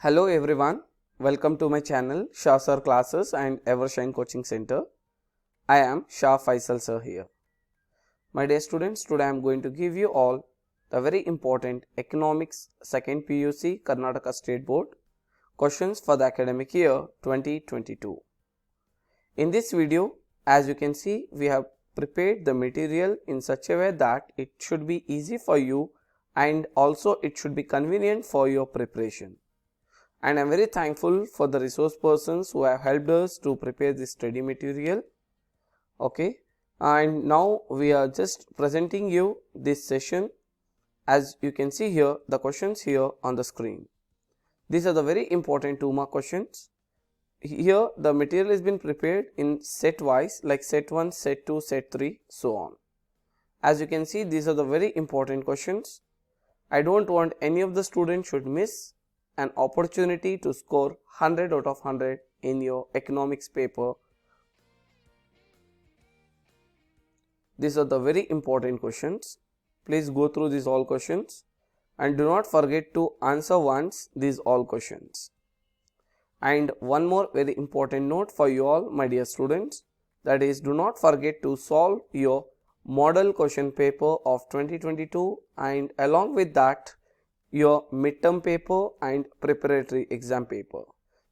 Hello everyone, welcome to my channel Shah Sir Classes and Evershine Coaching Center. I am Shah Faisal Sir here. My dear students, today I am going to give you all the very important Economics 2nd PUC Karnataka State Board questions for the academic year 2022. In this video, as you can see, we have prepared the material in such a way that it should be easy for you and also it should be convenient for your preparation. And I am very thankful for the resource persons who have helped us to prepare this study material. Okay, and now we are just presenting you this session. As you can see here, the questions here on the screen. These are the very important 2-mark questions. Here the material has been prepared in set wise, like set 1, set 2, set 3, so on. As you can see, these are the very important questions. I don't want any of the students should miss an opportunity to score 100 out of 100 in your economics paper. These are the very important questions. Please go through these all questions and do not forget to answer once these all questions. And one more very important note for you all, my dear students, that is, do not forget to solve your model question paper of 2022 and along with that your midterm paper and preparatory exam paper.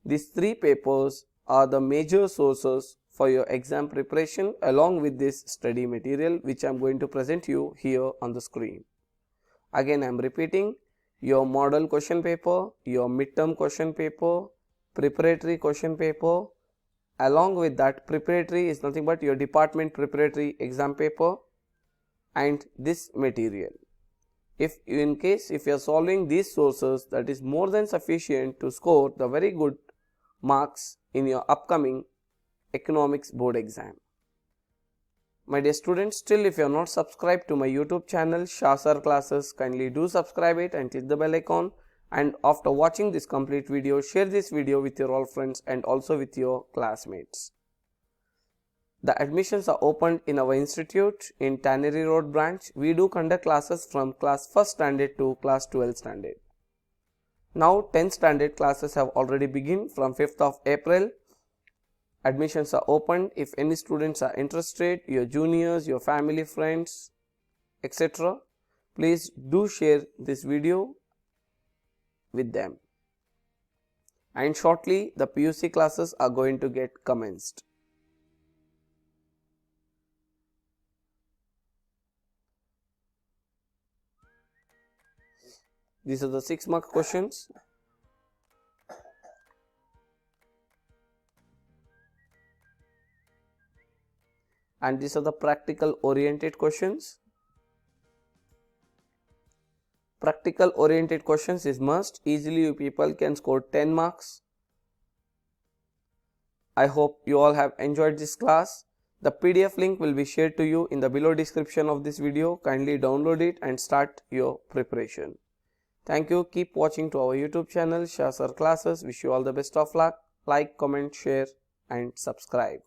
These 3 papers are the major sources for your exam preparation along with this study material which I am going to present you here on the screen. Again, I am repeating, your model question paper, your midterm question paper, preparatory question paper, along with that preparatory is nothing but your department preparatory exam paper and this material. If you are solving these sources, that is more than sufficient to score the very good marks in your upcoming economics board exam. My dear students, still if you are not subscribed to my YouTube channel Shah Sir Classes, kindly do subscribe it and click the bell icon, and after watching this complete video, share this video with your all friends and also with your classmates. The admissions are opened in our institute in Tannery Road branch. We do conduct classes from class 1st standard to class 12th standard. Now 10th standard classes have already begun from 5th of April. Admissions are opened. If any students are interested, your juniors, your family, friends, etc., please do share this video with them. And shortly the PUC classes are going to get commenced. These are the 6-mark questions. And these are the practical oriented questions. Practical oriented questions is must. Easily you people can score 10 marks. I hope you all have enjoyed this class. The PDF link will be shared to you in the below description of this video. Kindly download it and start your preparation. Thank you. Keep watching to our YouTube channel Shah Sir Classes. Wish you all the best of luck. Like, comment, share and subscribe.